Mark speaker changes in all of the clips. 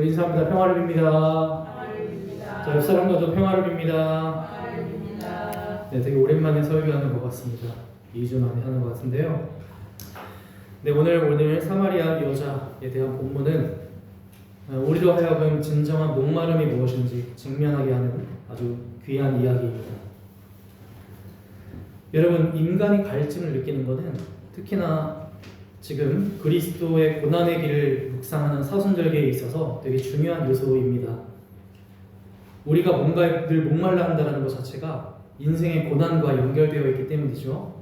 Speaker 1: 우리 인사합니다. 평화를 빕니다. 자, 옆 사람과도 평화를 빕니다. 네, 되게 오랜만에 설교하는 것 같습니다. 2주 만에 하는 것 같은데요. 네, 오늘 사마리아 여자에 대한 본문은 우리로 하여금 진정한 목마름이 무엇인지 직면하게 하는 아주 귀한 이야기입니다. 여러분, 인간이 갈증을 느끼는 것은 특히나 지금 그리스도의 고난의 길을 묵상하는 사순절기에 있어서 되게 중요한 요소입니다. 우리가 뭔가에 늘 목말라 한다는 것 자체가 인생의 고난과 연결되어 있기 때문이죠.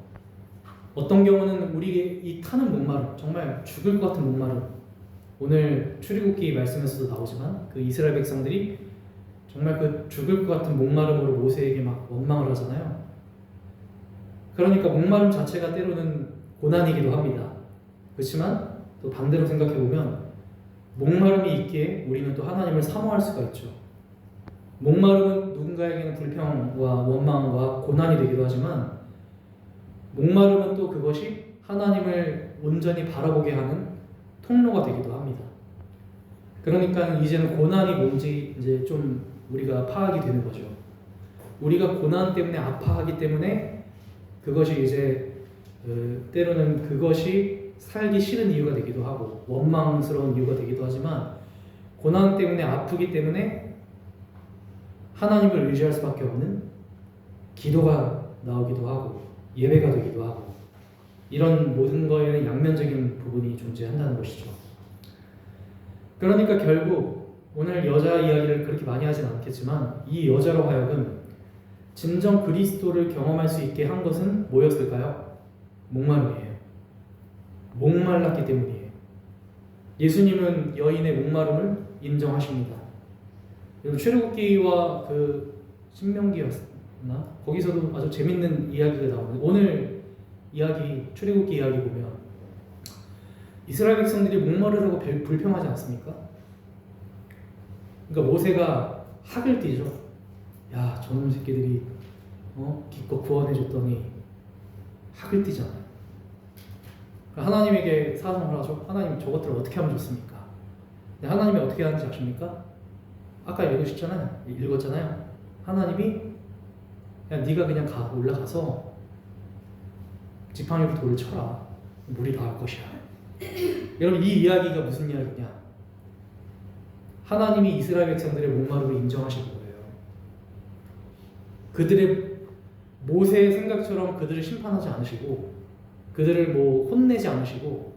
Speaker 1: 어떤 경우는 우리 이 타는 목마름, 정말 죽을 것 같은 목마름, 오늘 출애굽기 말씀에서도 나오지만 그 이스라엘 백성들이 정말 그 죽을 것 같은 목마름으로 모세에게 막 원망을 하잖아요. 그러니까 목마름 자체가 때로는 고난이기도 합니다. 그렇지만 또 반대로 생각해보면 목마름이 있기에 우리는 또 하나님을 사모할 수가 있죠. 목마름은 누군가에게는 불평과 원망과 고난이 되기도 하지만 목마름은 또 그것이 하나님을 온전히 바라보게 하는 통로가 되기도 합니다. 그러니까 이제는 고난이 뭔지 이제 좀 우리가 파악이 되는 거죠. 우리가 고난 때문에 아파하기 때문에 그것이 이제 때로는 그것이 살기 싫은 이유가 되기도 하고 원망스러운 이유가 되기도 하지만 고난 때문에 아프기 때문에 하나님을 의지할 수밖에 없는 기도가 나오기도 하고 예배가 되기도 하고 이런 모든 거에는 양면적인 부분이 존재한다는 것이죠. 그러니까 결국 오늘 여자 이야기를 그렇게 많이 하진 않겠지만 이 여자로 하여금 진정 그리스도를 경험할 수 있게 한 것은 뭐였을까요? 목마름이에요. 목말랐기 때문이에요. 예수님은 여인의 목마름을 인정하십니다. 출애굽기와 그 신명기였나? 거기서도 아주 재밌는 이야기가 나오는데 오늘 이야기, 출애굽기 이야기 보면 이스라엘 백성들이 목마르다고 불평하지 않습니까? 그러니까 모세가 학을 띠죠. 야, 저놈 새끼들이 기껏 구원해줬더니 학을 띠잖아요. 하나님에게 사정을 하죠. 하나님, 저것들을 어떻게 하면 좋습니까? 근데 하나님이 어떻게 하는지 아십니까? 아까 읽었잖아요. 하나님이 야, 네가 그냥 올라가서 지팡이로 돌을 쳐라. 물이 나올 것이야. 여러분, 이 이야기가 무슨 이야기냐? 하나님이 이스라엘 백성들의 목마름을 인정하신 거예요. 그들의 모세의 생각처럼 그들을 심판하지 않으시고 그들을 혼내지 않으시고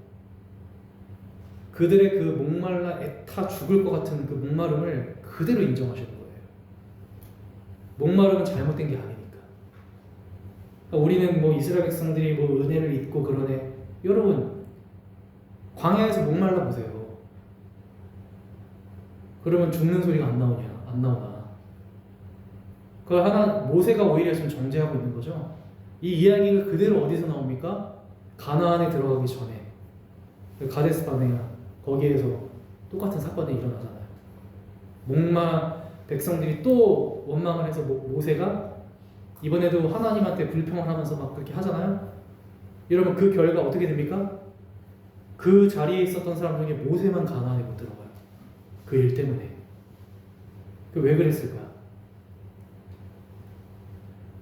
Speaker 1: 그들의 그 목말라 애타 죽을 것 같은 그 목마름을 그대로 인정하시는 거예요. 목마름은 잘못된 게 아니니까. 그러니까 우리는 이스라엘 백성들이 은혜를 잊고 그러네. 여러분, 광야에서 목말라 보세요. 그러면 죽는 소리가 안 나오냐? 안 나오나? 모세가 오히려 좀 정죄하고 있는 거죠. 이 이야기가 그대로 어디서 나옵니까? 가나안에 들어가기 전에 가데스 바네아 거기에서 똑같은 사건이 일어나잖아요. 백성들이 또 원망을 해서 모세가 이번에도 하나님한테 불평을 하면서 막 그렇게 하잖아요. 여러분, 그 결과 어떻게 됩니까? 그 자리에 있었던 사람 중에 모세만 가나안에 못 들어가요. 그 일 때문에. 왜 그랬을까?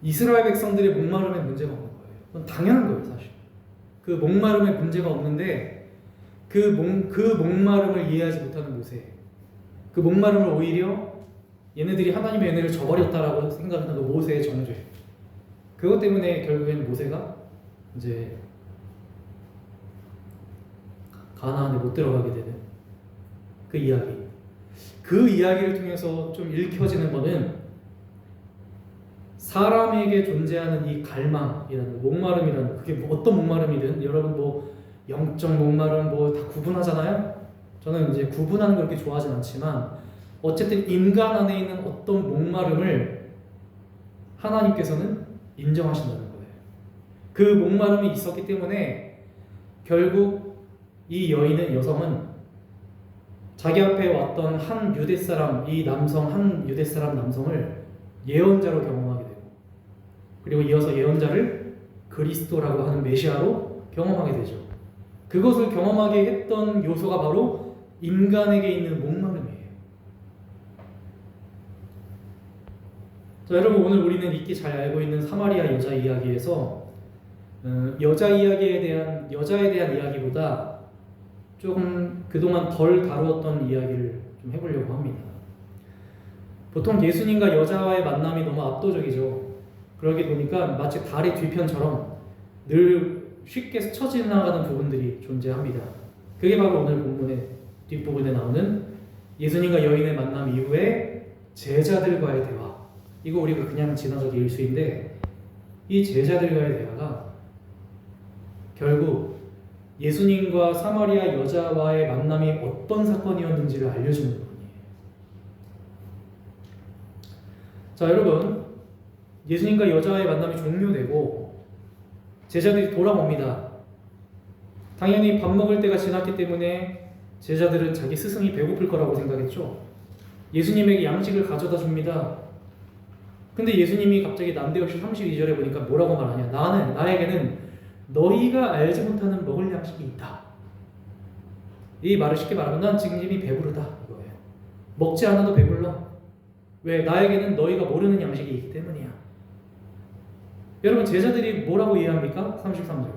Speaker 1: 이스라엘 백성들의 목마름에 문제가 없는 거예요. 그건 당연한 거예요, 사실. 그 목마름에 문제가 없는데 그 목마름을 이해하지 못하는 모세. 그 목마름을 오히려 얘네들이 하나님의 은혜를 저버렸다라고 생각하는 그 모세의 정죄. 그것 때문에 결국에는 모세가 이제 가나안에 못 들어가게 되는 그 이야기. 그 이야기를 통해서 좀 읽혀지는 것은 사람에게 존재하는 이 갈망이라는 목마름이라는 그게 어떤 목마름이든 여러분 영적 목마름 다 구분하잖아요. 저는 이제 구분하는 걸 그렇게 좋아하진 않지만 어쨌든 인간 안에 있는 어떤 목마름을 하나님께서는 인정하신다는 거예요. 그 목마름이 있었기 때문에 결국 이 여성은 자기 앞에 왔던 한 유대 사람 남성을 예언자로 경험하게 되고 그리고 이어서 예언자를 그리스도라고 하는 메시아로 경험하게 되죠. 그것을 경험하게 했던 요소가 바로 인간에게 있는 목마름이에요. 자, 여러분 오늘 우리는 익히 잘 알고 있는 사마리아 여자 이야기에서 여자에 대한 이야기보다 조금 그동안 덜 다루었던 이야기를 좀 해보려고 합니다. 보통 예수님과 여자와의 만남이 너무 압도적이죠. 그러게 보니까 마치 달의 뒤편처럼 늘 쉽게 스쳐 지나가는 부분들이 존재합니다. 그게 바로 오늘 본문의 뒷부분에 나오는 예수님과 여인의 만남 이후에 제자들과의 대화. 이거 우리가 그냥 지나가기 일수인데 이 제자들과의 대화가 결국 예수님과 사마리아 여자와의 만남이 어떤 사건이었는지를 알려주는 부분이에요. 자, 여러분, 예수님과 여자와의 만남이 종료되고 제자들이 돌아옵니다. 당연히 밥 먹을 때가 지났기 때문에 제자들은 자기 스승이 배고플 거라고 생각했죠. 예수님에게 양식을 가져다 줍니다. 근데 예수님이 갑자기 난데없이 32절에 보니까 뭐라고 말하냐? 나에게는 너희가 알지 못하는 먹을 양식이 있다. 이 말을 쉽게 말하면 난 지금 이미 배부르다 이거예요. 먹지 않아도 배불러. 왜? 나에게는 너희가 모르는 양식이 있기 때문이야. 여러분 제자들이 뭐라고 이해합니까? 33절.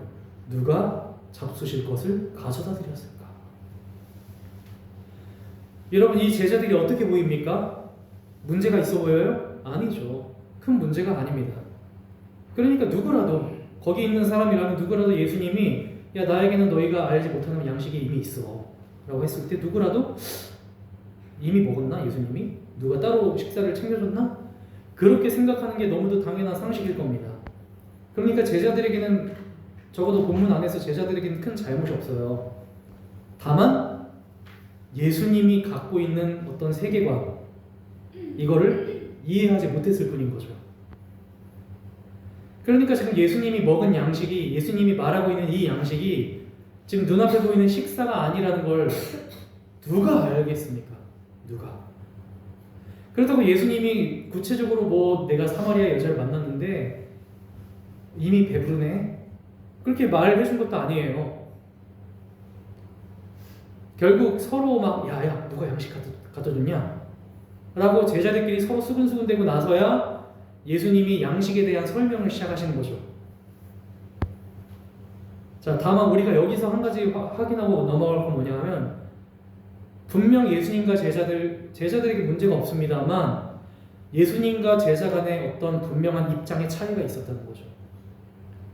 Speaker 1: 누가 잡수실 것을 가져다 드렸을까? 여러분 이 제자들이 어떻게 보입니까? 문제가 있어 보여요? 아니죠. 큰 문제가 아닙니다. 그러니까 누구라도 거기 있는 사람이라면 누구라도 예수님이 야 나에게는 너희가 알지 못하는 양식이 이미 있어 라고 했을 때 누구라도 이미 먹었나 예수님이? 누가 따로 식사를 챙겨줬나? 그렇게 생각하는 게 너무도 당연한 상식일 겁니다. 그러니까 제자들에게는 적어도 본문 안에서 제자들에게는 큰 잘못이 없어요. 다만 예수님이 갖고 있는 어떤 세계관 이거를 이해하지 못했을 뿐인 거죠. 그러니까 지금 예수님이 먹은 양식이 예수님이 말하고 있는 이 양식이 지금 눈앞에 보이는 식사가 아니라는 걸 누가 알겠습니까? 누가? 그렇다고 예수님이 구체적으로 뭐 내가 사마리아 여자를 만났는데 이미 배부르네 그렇게 말해 준 것도 아니에요. 결국 서로 막 야야 누가 양식 갖다 줬냐? 라고 제자들끼리 서로 수근수근대고 나서야 예수님이 양식에 대한 설명을 시작하시는 거죠. 자, 다만 우리가 여기서 한 가지 확인하고 넘어갈 건 뭐냐 하면 분명 예수님과 제자들에게 문제가 없습니다만 예수님과 제자 간의 어떤 분명한 입장의 차이가 있었다는 거죠.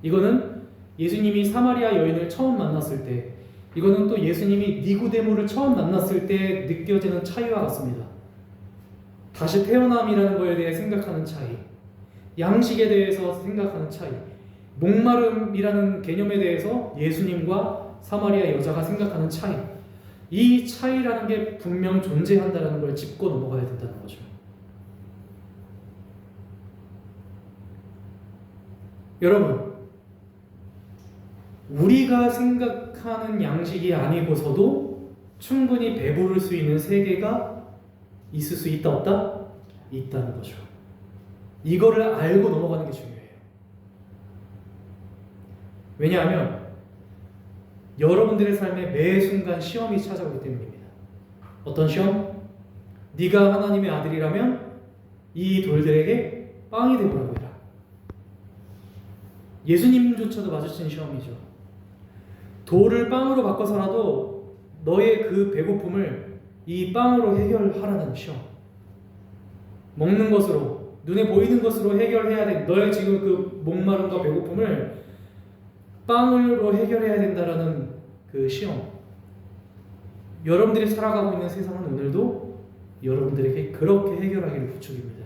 Speaker 1: 이거는 예수님이 사마리아 여인을 처음 만났을 때 이거는 또 예수님이 니고데모를 처음 만났을 때 느껴지는 차이와 같습니다. 다시 태어남이라는 것에 대해 생각하는 차이, 양식에 대해서 생각하는 차이, 목마름이라는 개념에 대해서 예수님과 사마리아 여자가 생각하는 차이, 이 차이라는 게 분명 존재한다는 걸 짚고 넘어가야 된다는 거죠. 여러분, 우리가 생각하는 양식이 아니고서도 충분히 배부를 수 있는 세계가 있을 수 있다 없다? 있다는 거죠. 이거를 알고 넘어가는 게 중요해요. 왜냐하면 여러분들의 삶에 매 순간 시험이 찾아오기 때문입니다. 어떤 시험? 네가 하나님의 아들이라면 이 돌들에게 빵이 되보라고 해라. 예수님조차도 마주친 시험이죠. 돌을 빵으로 바꿔서라도 너의 그 배고픔을 이 빵으로 해결하라는 시험. 먹는 것으로, 눈에 보이는 것으로 해결해야 돼. 너의 지금 그 목마름과 배고픔을 빵으로 해결해야 된다라는 그 시험. 여러분들이 살아가고 있는 세상은 오늘도 여러분들에게 그렇게 해결하기를 부축입니다.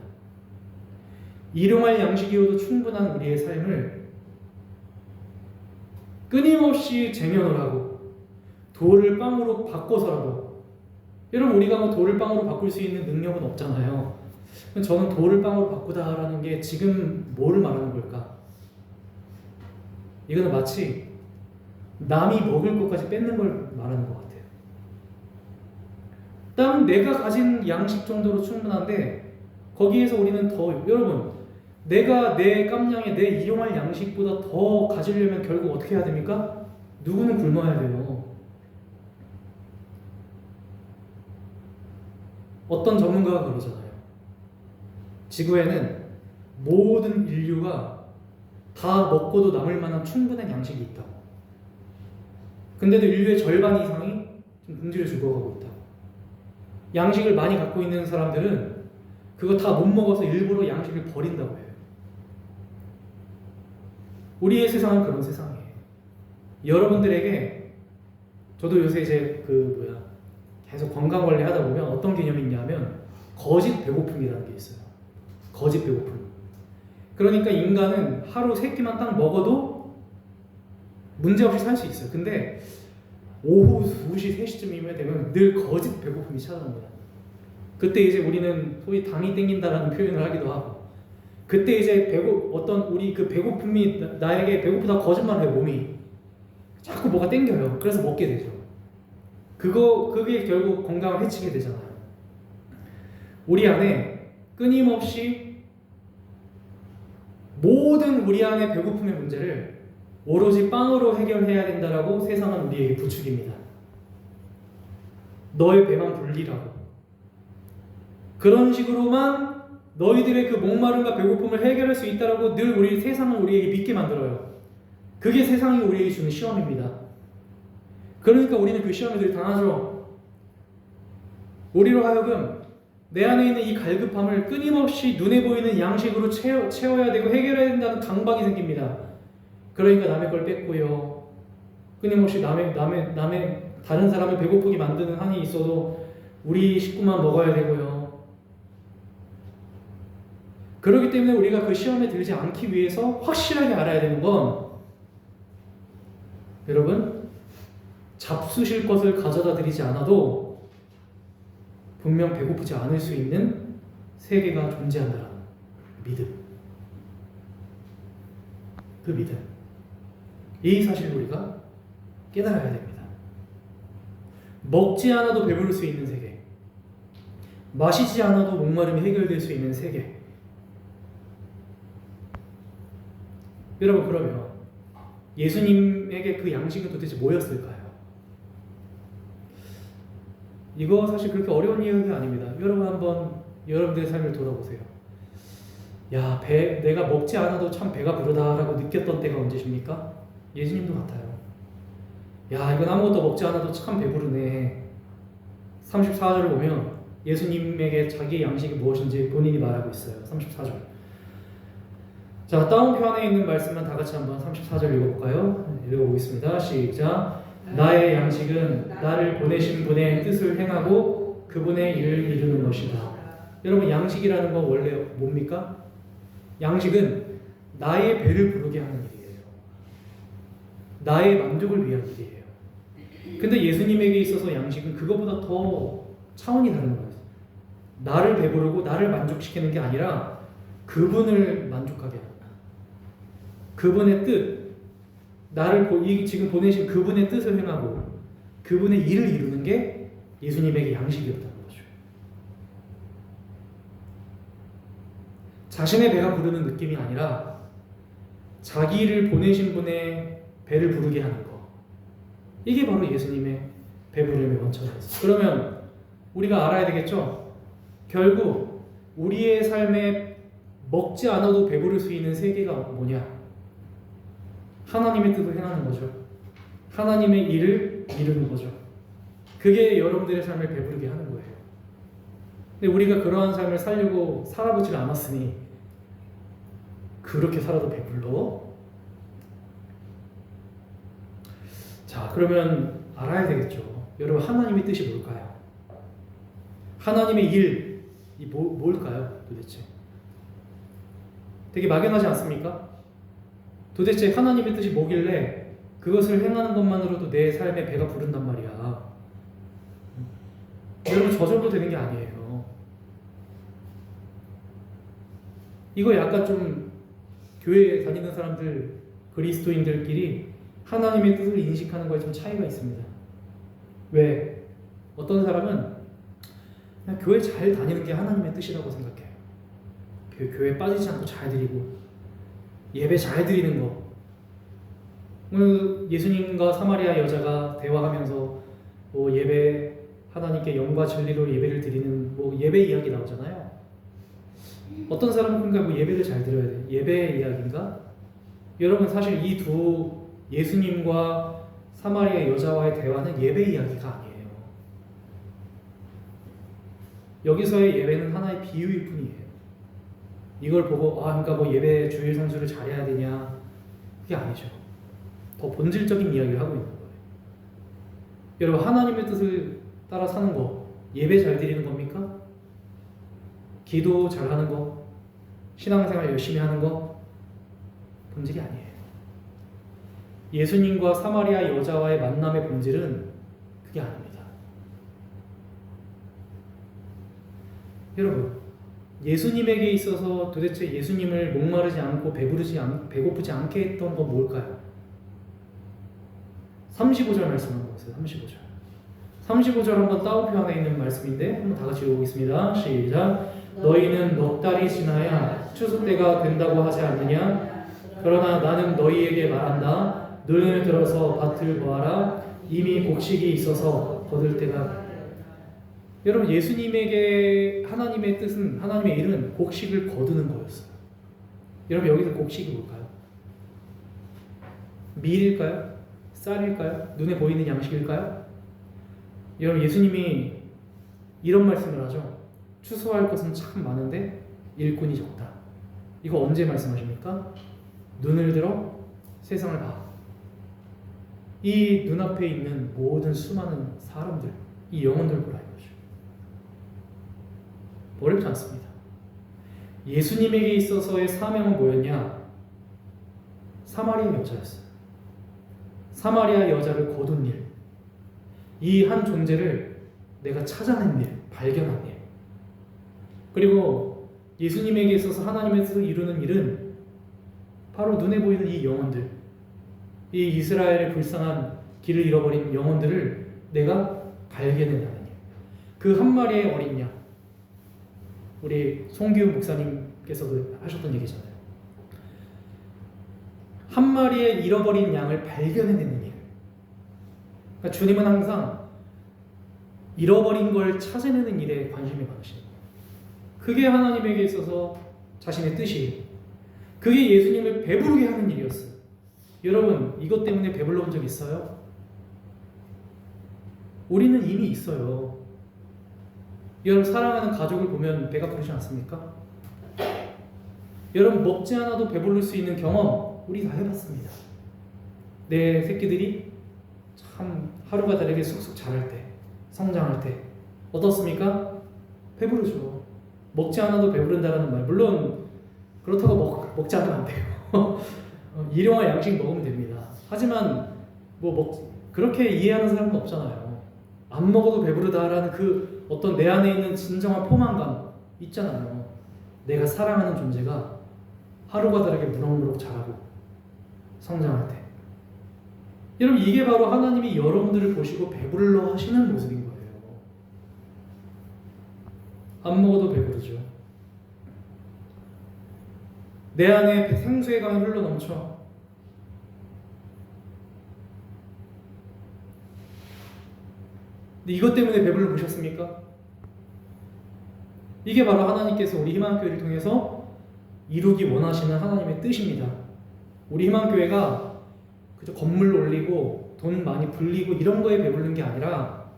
Speaker 1: 일용할 양식이어도 충분한 우리의 삶을 끊임없이 쟁연을 하고 돌을 빵으로 바꿔서라도, 여러분 우리가 뭐 돌을 빵으로 바꿀 수 있는 능력은 없잖아요. 저는 돌을 빵으로 바꾸다라는 게 지금 뭐를 말하는 걸까? 이거는 마치 남이 먹을 것까지 뺏는 걸 말하는 것 같아요. 딱 내가 가진 양식 정도로 충분한데 거기에서 우리는 더, 여러분 내가 내 깜냥에 내 일용할 양식보다 더 가지려면 결국 어떻게 해야 됩니까? 누구는 굶어야 돼요. 어떤 전문가가 그러잖아요. 지구에는 모든 인류가 다 먹고도 남을 만한 충분한 양식이 있다고. 근데도 인류의 절반 이상이 지금 굶주려 죽어가고 있다. 양식을 많이 갖고 있는 사람들은 그거 다 못 먹어서 일부러 양식을 버린다고 해요. 우리의 세상은 그런 세상이에요. 여러분들에게 저도 요새 이제 계속 건강 관리 하다 보면 어떤 개념이 있냐면 거짓 배고픔이라는 게 있어요. 거짓 배고픔. 그러니까 인간은 하루 3끼만 딱 먹어도 문제없이 살 수 있어요. 근데 오후 2시, 3시쯤이면 되면 늘 거짓 배고픔이 찾아옵니다. 그때 이제 우리는 소위 당이 땡긴다라는 표현을 하기도 하고, 그때 이제 우리 그 배고픔이 나에게 배고프다 거짓말을 해요. 몸이 자꾸 뭐가 땡겨요. 그래서 먹게 되죠. 그게 결국 건강을 해치게 되잖아요. 우리 안에 끊임없이 모든 우리 안의 배고픔의 문제를 오로지 빵으로 해결해야 된다라고 세상은 우리에게 부추깁니다. 너의 배만 불리라고. 그런 식으로만 너희들의 그 목마름과 배고픔을 해결할 수 있다라고 늘 우리 세상은 우리에게 믿게 만들어요. 그게 세상이 우리에게 주는 시험입니다. 그러니까 우리는 그 시험에 늘 당하죠. 우리로 하여금 내 안에 있는 이 갈급함을 끊임없이 눈에 보이는 양식으로 채워야 되고 해결해야 된다는 강박이 생깁니다. 그러니까 남의 걸 뺏고요. 끊임없이 남의 다른 사람을 배고프게 만드는 한이 있어도 우리 식구만 먹어야 되고요. 그렇기 때문에 우리가 그 시험에 들지 않기 위해서 확실하게 알아야 되는 건, 여러분, 잡수실 것을 가져다 드리지 않아도 분명 배고프지 않을 수 있는 세계가 존재한다는 믿음. 그 믿음. 이 사실을 우리가 깨달아야 됩니다. 먹지 않아도 배부를 수 있는 세계, 마시지 않아도 목마름이 해결될 수 있는 세계. 여러분, 그러면 예수님에게 그 양식은 도대체 뭐였을까요? 이거 사실 그렇게 어려운 이야기가 아닙니다. 여러분 한번 여러분들의 삶을 돌아보세요. 야, 내가 먹지 않아도 참 배가 부르다라고 느꼈던 때가 언제십니까? 예수님도 같아요. 야, 이건 아무것도 먹지 않아도 참 배부르네. 34절을 보면 예수님에게 자기의 양식이 무엇인지 본인이 말하고 있어요. 34절. 자, 다운편에 있는 말씀만 다 같이 한번 34절 읽어볼까요? 읽어보겠습니다. 시작. 나의 양식은 나를 보내신 분의 뜻을 행하고 그분의 일을 이루는 것이다. 여러분, 양식이라는 건 원래 뭡니까? 양식은 나의 배를 부르게 하는 일이에요. 나의 만족을 위한 일이에요. 근데 예수님에게 있어서 양식은 그거보다 더 차원이 다른 거예요. 나를 배부르고 나를 만족시키는 게 아니라 그분을 만족하게 합니다. 그분의 뜻, 지금 보내신 그분의 뜻을 행하고 그분의 일을 이루는 게 예수님에게 양식이었다는 거죠. 자신의 배가 부르는 느낌이 아니라 자기를 보내신 분의 배를 부르게 하는 거. 이게 바로 예수님의 배부름의 원천이었어요. 그러면 우리가 알아야 되겠죠? 결국 우리의 삶에 먹지 않아도 배부를 수 있는 세계가 뭐냐? 하나님의 뜻을 행하는 거죠. 하나님의 일을 이루는 거죠. 그게 여러분들의 삶을 배부르게 하는 거예요. 근데 우리가 그러한 삶을 살려고 살아보질 않았으니 그렇게 살아도 배불러? 자, 그러면 알아야 되겠죠. 여러분, 하나님의 뜻이 뭘까요? 하나님의 일이 뭘까요? 도대체 되게 막연하지 않습니까? 도대체 하나님의 뜻이 뭐길래 그것을 행하는 것만으로도 내 삶에 배가 부른단 말이야. 여러분, 저 정도 되는 게 아니에요. 이거 약간 좀 교회에 다니는 사람들, 그리스도인들끼리 하나님의 뜻을 인식하는 거에 좀 차이가 있습니다. 왜? 어떤 사람은 그냥 교회 잘 다니는 게 하나님의 뜻이라고 생각해요. 교회 빠지지 않고 잘 드리고 예배 잘 드리는 거. 오늘 예수님과 사마리아 여자가 대화하면서 예배, 하나님께 영과 진리로 예배를 드리는 예배 이야기 나오잖아요. 어떤 사람은 그러니까 뭐 예배를 잘 드려야 돼. 예배의 이야기인가? 여러분 사실 이 두 예수님과 사마리아 여자와의 대화는 예배 이야기가 아니에요. 여기서의 예배는 하나의 비유일 뿐이에요. 이걸 보고 그러니까 뭐 예배 주일 성수를 잘해야 되냐? 그게 아니죠. 더 본질적인 이야기를 하고 있는 거예요. 여러분 하나님의 뜻을 따라 사는 거 예배 잘 드리는 겁니까? 기도 잘하는 거, 신앙생활 열심히 하는 거 본질이 아니에요. 예수님과 사마리아 여자와의 만남의 본질은 그게 아닙니다. 여러분, 예수님에게 있어서 도대체 예수님을 목마르지 않고 배고프지 않게 했던 건 뭘까요? 35절 말씀 한번 보세요. 35절. 35절 한번 따옴표 안에 있는 말씀인데 한번 다 같이 읽어보겠습니다. 시작. 너희는 넉 달이 지나야 추수 때가 된다고 하지 않느냐? 그러나 나는 너희에게 말한다. 눈을 들어서 밭을 보아라. 이미 곡식이 있어서 거둘 때가. 여러분 예수님에게 하나님의 뜻은, 하나님의 일은 곡식을 거두는 거였어요. 여러분 여기서 곡식이 뭘까요? 밀일까요? 쌀일까요? 눈에 보이는 양식일까요? 여러분 예수님이 이런 말씀을 하죠. 추수할 것은 참 많은데 일꾼이 적다. 이거 언제 말씀하십니까? 눈을 들어 세상을 봐. 이 눈앞에 있는 모든 수많은 사람들, 이 영혼들 보라 이거죠. 어렵지 않습니다. 예수님에게 있어서의 사명은 뭐였냐? 사마리아 여자였어요. 사마리아 여자를 거둔 일. 이 한 존재를 내가 찾아낸 일, 발견한 일. 그리고 예수님에게 있어서 하나님의 뜻을 이루는 일은 바로 눈에 보이는 이 영혼들, 이 이스라엘의 불쌍한 길을 잃어버린 영혼들을 내가 발견해내는 일. 그 한 마리의 어린 양, 우리 송기훈 목사님께서도 하셨던 얘기잖아요. 한 마리의 잃어버린 양을 발견해내는 일. 그러니까 주님은 항상 잃어버린 걸 찾아내는 일에 관심이 많으십니다. 그게 하나님에게 있어서 자신의 뜻이에요. 그게 예수님을 배부르게 하는 일이었어요. 여러분 이것 때문에 배불러 본 적 있어요? 우리는 이미 있어요. 여러분 사랑하는 가족을 보면 배가 부르지 않습니까? 여러분 먹지 않아도 배부를 수 있는 경험 우리 다 해봤습니다. 내 새끼들이 참 하루가 다르게 쑥쑥 자랄 때, 성장할 때 어떻습니까? 배부르죠. 먹지 않아도 배부른다는 말, 물론 그렇다고 먹지 않으면 안 돼요. 일용할 양식 먹으면 됩니다. 하지만 그렇게 이해하는 사람은 없잖아요. 안 먹어도 배부르다라는 그 어떤 내 안에 있는 진정한 포만감 있잖아요. 내가 사랑하는 존재가 하루가 다르게 무럭무럭 자라고 성장할 때. 여러분 이게 바로 하나님이 여러분들을 보시고 배불러 하시는 모습인 거예요. 안 먹어도 배부르죠. 내 안에 생수의 강이 흘러넘쳐. 근데 이것 때문에 배불러 보셨습니까? 이게 바로 하나님께서 우리 희망교회를 통해서 이루기 원하시는 하나님의 뜻입니다. 우리 희망교회가 그저 건물 올리고 돈 많이 불리고 이런 거에 배부른 게 아니라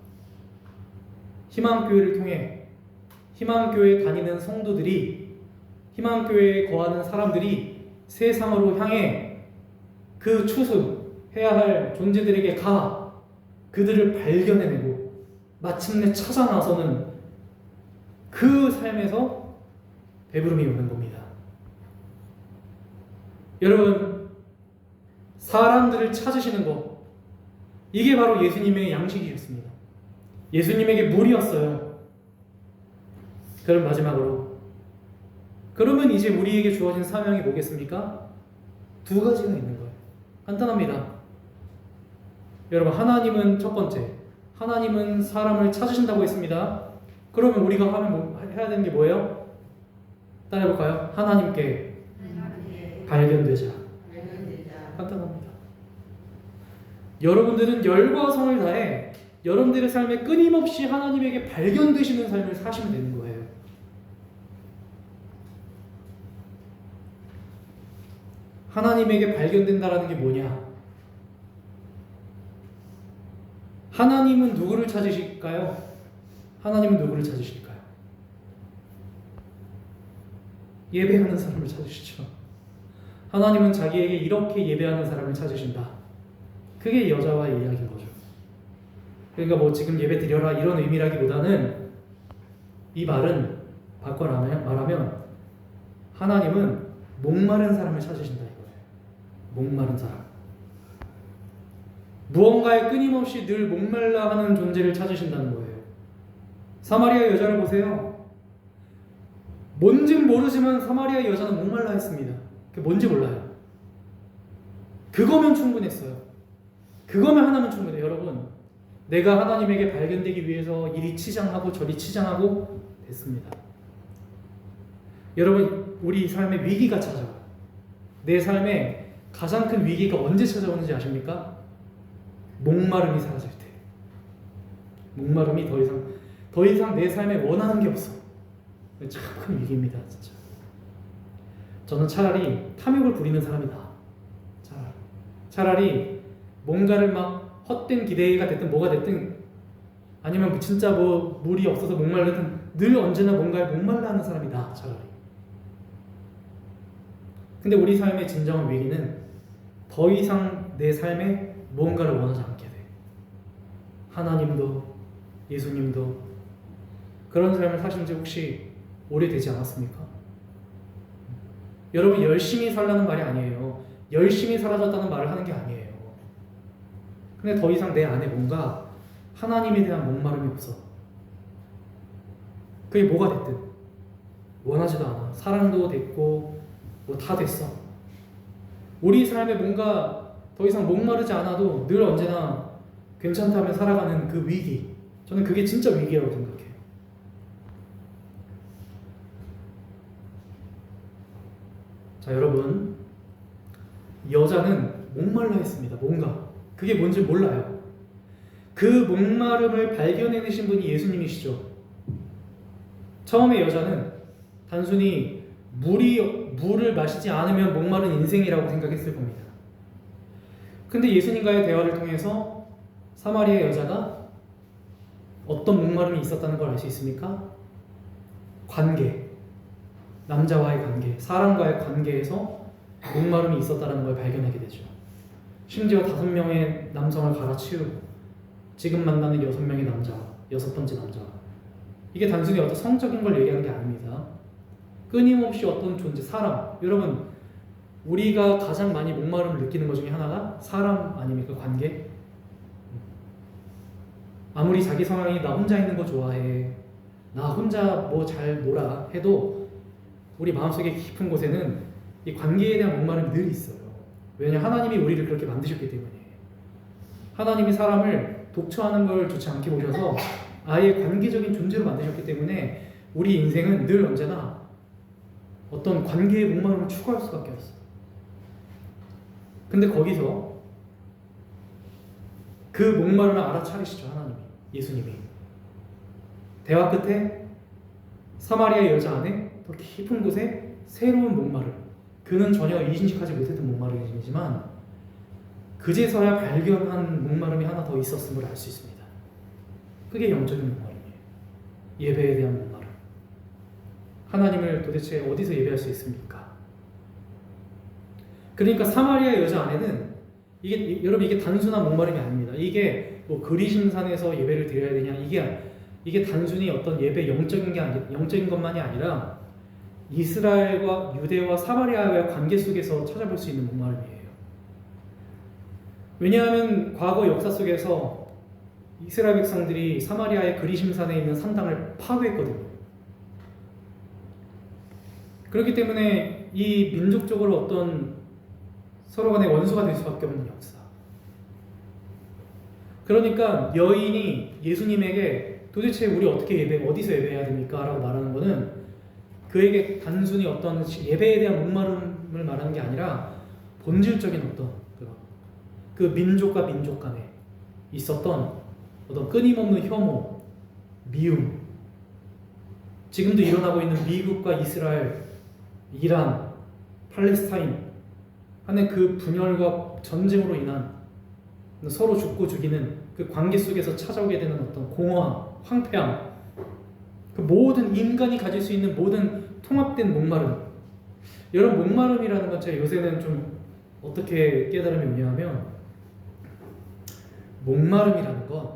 Speaker 1: 희망교회를 통해 희망교회 다니는 성도들이, 희망교회에 거하는 사람들이 세상으로 향해 그 추수해야 할 존재들에게 가 그들을 발견해내고 마침내 찾아 나서는 그 삶에서 배부름이 오는 겁니다. 여러분 사람들을 찾으시는 것, 이게 바로 예수님의 양식이셨습니다. 예수님에게 물이었어요. 그럼 마지막으로, 그러면 이제 우리에게 주어진 사명이 뭐겠습니까? 두 가지가 있는 거예요. 간단합니다. 여러분 하나님은 첫 번째, 하나님은 사람을 찾으신다고 했습니다. 그러면 우리가 해야 되는 게 뭐예요? 따라해볼까요? 하나님께 발견되자. 간단합니다. 여러분들은 열과 성을 다해 여러분들의 삶에 끊임없이 하나님에게 발견되시는 삶을 사시면 되는 거예요. 하나님에게 발견된다라는 게 뭐냐? 하나님은 누구를 찾으실까요? 하나님은 누구를 찾으실까요? 예배하는 사람을 찾으시죠. 하나님은 자기에게 이렇게 예배하는 사람을 찾으신다. 그게 여자와의 이야기인 거죠. 그러니까 뭐 지금 예배 드려라 이런 의미라기보다는 이 말은 바꿔 말하면 하나님은 목마른 사람을 찾으신다 이거예요. 목마른 사람. 무언가에 끊임없이 늘 목말라 하는 존재를 찾으신다는 거예요. 사마리아 여자를 보세요. 뭔진 모르지만 사마리아 여자는 목말라 했습니다. 그게 뭔지 몰라요. 그거면 충분했어요. 그거면 하나면 충분해요. 여러분, 내가 하나님에게 발견되기 위해서 이리 치장하고 저리 치장하고 됐습니다. 여러분, 우리 삶에 위기가 찾아와요. 내 삶에 가장 큰 위기가 언제 찾아오는지 아십니까? 목마름이 사라질 때. 목마름이 더 이상 내 삶에 원하는 게 없어. 참 큰 위기입니다, 진짜. 저는 차라리 탐욕을 부리는 사람이다. 차라리 뭔가를 막 헛된 기대가 됐든 뭐가 됐든 아니면 진짜 뭐 물이 없어서 목말르든 늘 언제나 뭔가에 목말라 하는 사람이다. 차라리. 근데 우리 삶의 진정한 위기는 더 이상 내 삶에 무언가를 원하지 않게 돼. 하나님도 예수님도 그런 삶을 사신 지 혹시 오래되지 않았습니까? 여러분, 열심히 살라는 말이 아니에요. 열심히 살아졌다는 말을 하는 게 아니에요. 근데 더 이상 내 안에 뭔가 하나님에 대한 목마름이 없어. 그게 뭐가 됐든 원하지도 않아. 사랑도 됐고 뭐 다 됐어. 우리 삶에 뭔가 더 이상 목마르지 않아도 늘 언제나 괜찮다며 살아가는 그 위기, 저는 그게 진짜 위기라고 생각해요. 자, 여러분, 여자는 목말라 했습니다. 뭔가 그게 뭔지 몰라요. 그 목마름을 발견해내신 분이 예수님이시죠. 처음에 여자는 단순히 물을 마시지 않으면 목마른 인생이라고 생각했을 겁니다. 근데 예수님과의 대화를 통해서 사마리아 여자가 어떤 목마름이 있었다는 걸 알 수 있습니까? 관계, 남자와의 관계, 사람과의 관계에서 목마름이 있었다는 걸 발견하게 되죠. 심지어 5명의 남성을 갈아치우고 지금 만나는 6명의 남자, 6번째 남자. 이게 단순히 어떤 성적인 걸 얘기하는 게 아닙니다. 끊임없이 어떤 존재, 사람. 여러분, 우리가 가장 많이 목마름을 느끼는 것 중에 하나가 사람 아닙니까? 관계. 아무리 자기 성향이 나 혼자 있는 거 좋아해, 나 혼자 뭐 잘 놀아 해도 우리 마음속에 깊은 곳에는 이 관계에 대한 목마름이 늘 있어요. 왜냐하면 하나님이 우리를 그렇게 만드셨기 때문이에요. 하나님이 사람을 독처하는 걸 좋지 않게 보셔서 아예 관계적인 존재로 만드셨기 때문에 우리 인생은 늘 언제나 어떤 관계의 목마름을 추구할 수밖에 없어요. 근데 거기서 그 목마름을 알아차리시죠. 하나님이, 예수님이. 대화 끝에 사마리아 여자 안에 더 깊은 곳에 새로운 목마름, 그는 전혀 인식하지 못했던 목마름이지만 그제서야 발견한 목마름이 하나 더 있었음을 알 수 있습니다. 그게 영적인 목마름이에요. 예배에 대한 목마름. 하나님을 도대체 어디서 예배할 수 있습니까? 그러니까 사마리아 여자 안에는 여러분, 이게 단순한 목마름이 아닙니다. 이게 뭐 그리심산에서 예배를 드려야 되냐, 이게 단순히 어떤 예배 영적인 것만이 아니라 이스라엘과 유대와 사마리아의 관계 속에서 찾아볼 수 있는 목마름이에요. 왜냐하면 과거 역사 속에서 이스라엘 백성들이 사마리아의 그리심산에 있는 산당을 파괴했거든요. 그렇기 때문에 이 민족적으로 어떤 서로 간의 원수가 될 수밖에 없는 역사. 그러니까 여인이 예수님에게 도대체 우리 어디서 예배해야 됩니까? 라고 말하는 것은 그에게 단순히 어떤 예배에 대한 목마름을 말하는 게 아니라 본질적인 어떤 그 민족과 민족 간에 있었던 어떤 끊임없는 혐오, 미움, 지금도 일어나고 있는 미국과 이스라엘, 이란, 팔레스타인, 하는 그 분열과 전쟁으로 인한 서로 죽고 죽이는 그 관계 속에서 찾아오게 되는 어떤 공허함, 황폐함, 그 모든 인간이 가질 수 있는 모든 통합된 목마름. 여러분, 목마름이라는 건 제가 요새는 좀 어떻게 깨달음이 오냐면, 목마름이라는 건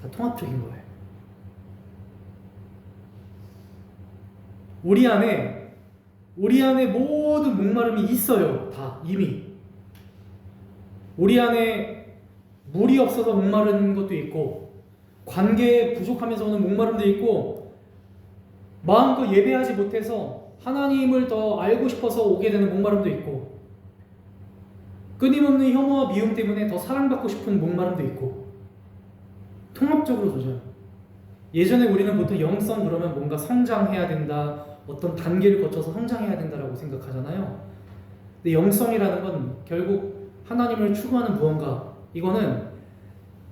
Speaker 1: 다 통합적인 거예요. 우리 안에 모든 목마름이 있어요. 다 이미. 우리 안에 물이 없어서 목마른 것도 있고, 관계에 부족하면서 오는 목마름도 있고, 마음껏 예배하지 못해서 하나님을 더 알고 싶어서 오게 되는 목마름도 있고, 끊임없는 혐오와 미움 때문에 더 사랑받고 싶은 목마름도 있고, 통합적으로 조절. 예전에 우리는 보통 영성 그러면 뭔가 성장해야 된다, 어떤 단계를 거쳐서 성장해야 된다라고 생각하잖아요. 근데 영성이라는 건 결국 하나님을 추구하는 무언가, 이거는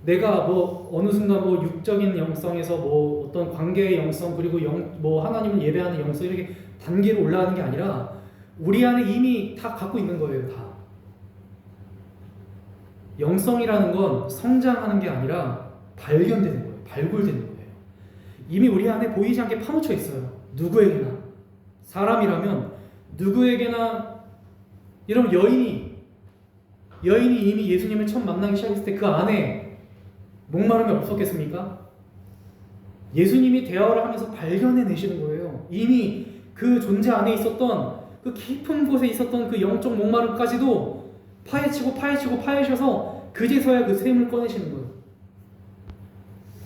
Speaker 1: 내가 뭐 어느 순간 뭐 육적인 영성에서 뭐 어떤 관계의 영성, 그리고 뭐 하나님을 예배하는 영성, 이렇게 단계로 올라가는 게 아니라 우리 안에 이미 다 갖고 있는 거예요. 다. 영성이라는 건 성장하는 게 아니라 발견되는 거예요. 발굴되는 거예요. 이미 우리 안에 보이지 않게 파묻혀 있어요. 누구에게나. 사람이라면 누구에게나. 여러분, 여인이 이미 예수님을 처음 만나기 시작했을 때 그 안에 목마름이 없었겠습니까? 예수님이 대화를 하면서 발견해내시는 거예요. 이미 그 존재 안에 있었던 그 깊은 곳에 있었던 그 영적 목마름까지도 파헤치셔서 그제서야 그 샘을 꺼내시는 거예요.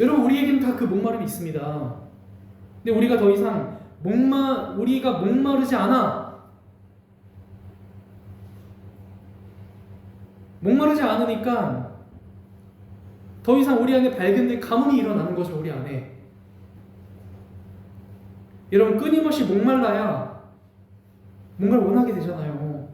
Speaker 1: 여러분, 우리에게는 다 그 목마름이 있습니다. 근데 우리가 더 이상 우리가 목마르지 않아. 목마르지 않으니까 더 이상 우리 안에 발견된 가뭄이 일어나는 거죠. 우리 안에. 여러분, 끊임없이 목말라야 뭔가를 원하게 되잖아요.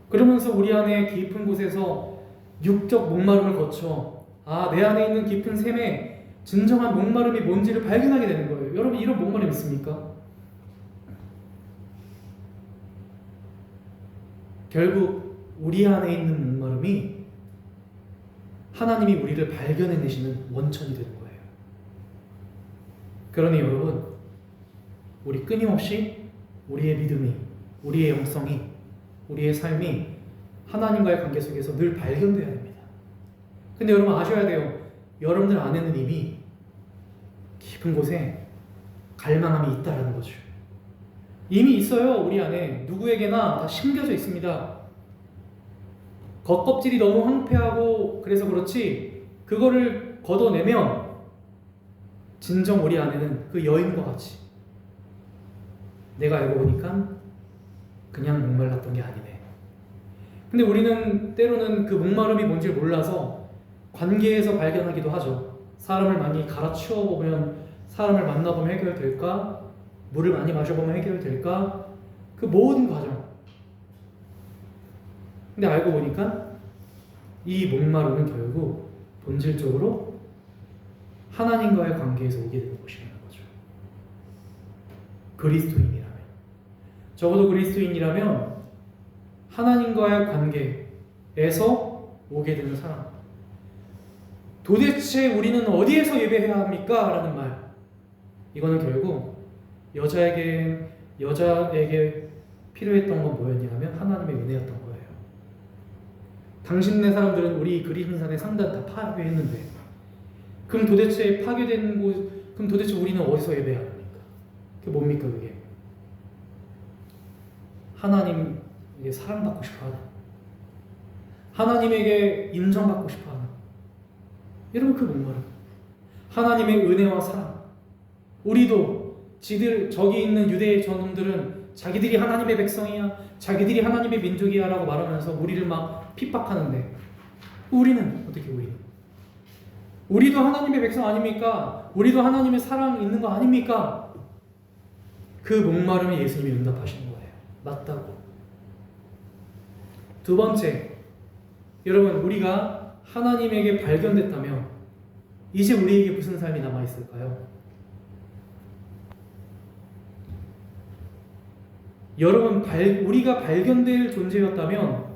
Speaker 1: 그러면서 우리 안에 깊은 곳에서 육적 목마름을 거쳐 내 안에 있는 깊은 샘에 진정한 목마름이 뭔지를 발견하게 되는 거예요. 여러분, 이런 목마름 있습니까? 결국 우리 안에 있는 목마름이 하나님이 우리를 발견해내시는 원천이 되는 거예요. 그러니 여러분, 우리 끊임없이 우리의 믿음이, 우리의 영성이, 우리의 삶이 하나님과의 관계 속에서 늘 발견돼야 됩니다. 근데 여러분, 아셔야 돼요. 여러분들 안에는 이미 깊은 곳에 갈망함이 있다라는 거죠. 이미 있어요. 우리 안에 누구에게나 다 심겨져 있습니다. 겉껍질이 너무 황폐하고 그래서 그렇지, 그거를 걷어내면 진정 우리 안에는 그 여인과 같이, 내가 알고 보니까 그냥 목말랐던 게 아니네. 근데 우리는 때로는 그 목마름이 뭔지 몰라서 관계에서 발견하기도 하죠. 사람을 많이 갈아치워 보면, 사람을 만나보면 해결될까? 물을 많이 마셔보면 해결될까? 그 모든 과정. 근데 알고 보니까 이 목마름은 결국 본질적으로 하나님과의 관계에서 오게 되는 것이라는 거죠. 그리스도인이라면, 적어도 그리스도인이라면 하나님과의 관계에서 오게 되는 사람. 도대체 우리는 어디에서 예배해야 합니까? 라는 말. 이거는 결국 여자에게 필요했던 건 뭐였냐면 하나님의 은혜였던 거예요. 당신네 사람들은 우리 그리심산의 상단 다 파괴했는데, 그럼 도대체 파괴된 곳, 그럼 도대체 우리는 어디서 예배해야 합니까? 그게 뭡니까? 그게 하나님에게 사랑받고 싶어하는, 하나님에게 인정받고 싶어하는, 여러분, 그 목마름, 하나님의 은혜와 사랑. 우리도 저기 있는 유대의 저놈들은 자기들이 하나님의 백성이야, 자기들이 하나님의 민족이야 라고 말하면서 우리를 막 핍박하는데, 우리는 어떻게, 우리도 하나님의 백성 아닙니까? 우리도 하나님의 사랑 있는 거 아닙니까? 그 목마름에 예수님이 응답하시는 거예요. 맞다고. 두 번째, 여러분, 우리가 하나님에게 발견됐다면 이제 우리에게 무슨 삶이 남아있을까요? 여러분, 우리가 발견될 존재였다면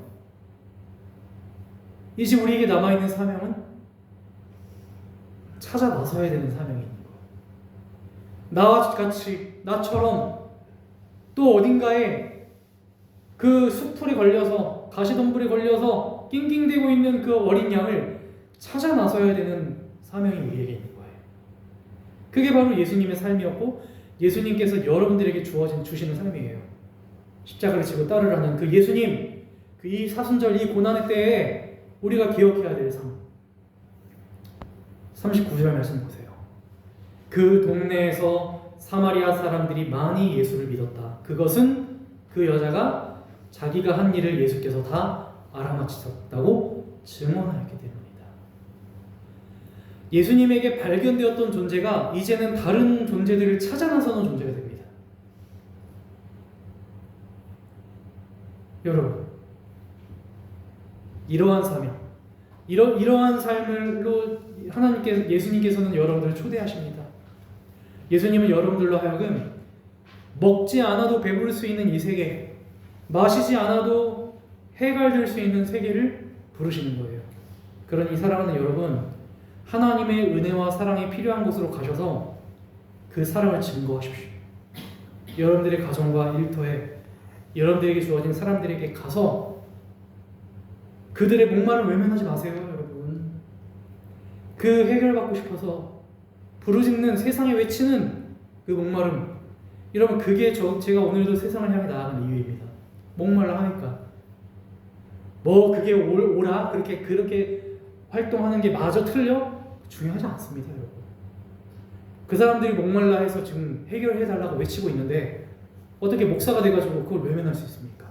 Speaker 1: 이제 우리에게 남아있는 사명은 찾아 나서야 되는 사명이 있는 거예요. 나와 같이, 나처럼 또 어딘가에 그 숲풀에 걸려서, 가시덤불에 걸려서 낑낑대고 있는 그 어린 양을 찾아 나서야 되는 사명이 우리에게 있는 거예요. 그게 바로 예수님의 삶이었고, 예수님께서 여러분들에게 주시는 삶이에요. 십자가를 지고 따르라는 그 예수님, 그 이 사순절, 이 고난의 때에 우리가 기억해야 될 삶. 39절 말씀 보세요. 그 동네에서 사마리아 사람들이 많이 예수를 믿었다. 그것은 그 여자가 자기가 한 일을 예수께서 다 알아맞히셨다고 증언하였기 때문이다. 예수님에게 발견되었던 존재가 이제는 다른 존재들을 찾아 나서는 존재가 됩니다. 여러분, 이러한 사명, 이러한 삶으로 예수님께서는 여러분들을 초대하십니다. 예수님은 여러분들로 하여금 먹지 않아도 배부를 수 있는 이 세계, 마시지 않아도 해갈될 수 있는 세계를 부르시는 거예요. 그러니 사랑하는 여러분, 하나님의 은혜와 사랑이 필요한 곳으로 가셔서 그 사랑을 증거하십시오. 여러분들의 가정과 일터에, 여러분들에게 주어진 사람들에게 가서 그들의 목마름을 외면하지 마세요, 여러분. 그 해결받고 싶어서 부르짖는, 세상에 외치는 그 목마름, 여러분, 그게 제가 오늘도 세상을 향해 나아가는 이유입니다. 목말라 하니까 그게 오라 그렇게 활동하는 게 마저 틀려? 중요하지 않습니다, 여러분. 그 사람들이 목말라 해서 지금 해결해달라고 외치고 있는데 어떻게 목사가 돼가지고 그걸 외면할 수 있습니까?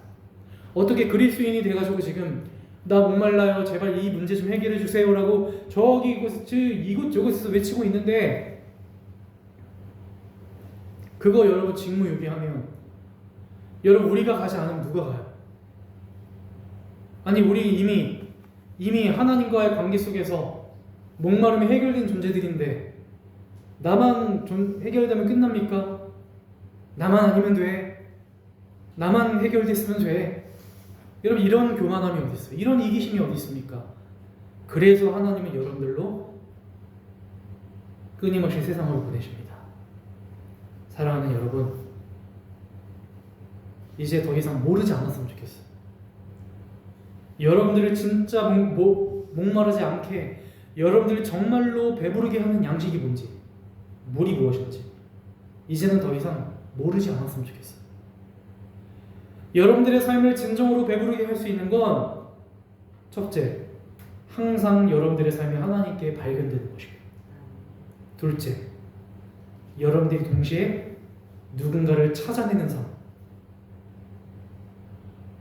Speaker 1: 어떻게 그리스도인이 돼가지고 지금 나 목말라요, 제발 이 문제 좀 해결해 주세요라고 이곳저곳에서 외치고 있는데, 그거 여러분 직무유기하면 여러분, 우리가 가지 않으면 누가 가요? 아니, 우리 이미 하나님과의 관계 속에서 목마름이 해결된 존재들인데 나만 해결되면 끝납니까? 나만 아니면 돼. 나만 해결됐으면 돼. 여러분, 이런 교만함이 어디 있어요? 이런 이기심이 어디 있습니까? 그래서 하나님은 여러분들로 끊임없이 세상을 보내십니다. 사랑하는 여러분, 이제 더 이상 모르지 않았으면 좋겠어요. 여러분들을 진짜 목마르지 않게, 여러분들을 정말로 배부르게 하는 양식이 뭔지, 물이 무엇인지 이제는 더 이상 모르지 않았으면 좋겠어요. 여러분들의 삶을 진정으로 배부르게 할 수 있는 건 첫째, 항상 여러분들의 삶이 하나님께 발견되는 것이고, 둘째, 여러분들이 동시에 누군가를 찾아내는 삶.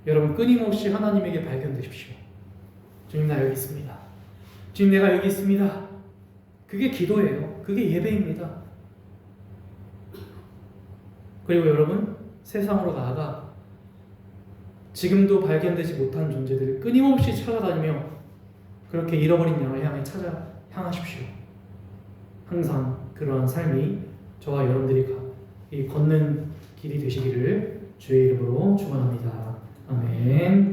Speaker 1: 여러분, 끊임없이 하나님에게 발견되십시오. 주님, 나 여기 있습니다. 주님, 내가 여기 있습니다. 그게 기도예요. 그게 예배입니다. 그리고 여러분, 세상으로 나아가 지금도 발견되지 못한 존재들을 끊임없이 찾아다니며 그렇게 잃어버린 양을 향하십시오. 항상 그러한 삶이 저와 여러분들이 걷는 길이 되시기를 주의 이름으로 축원합니다. 아멘.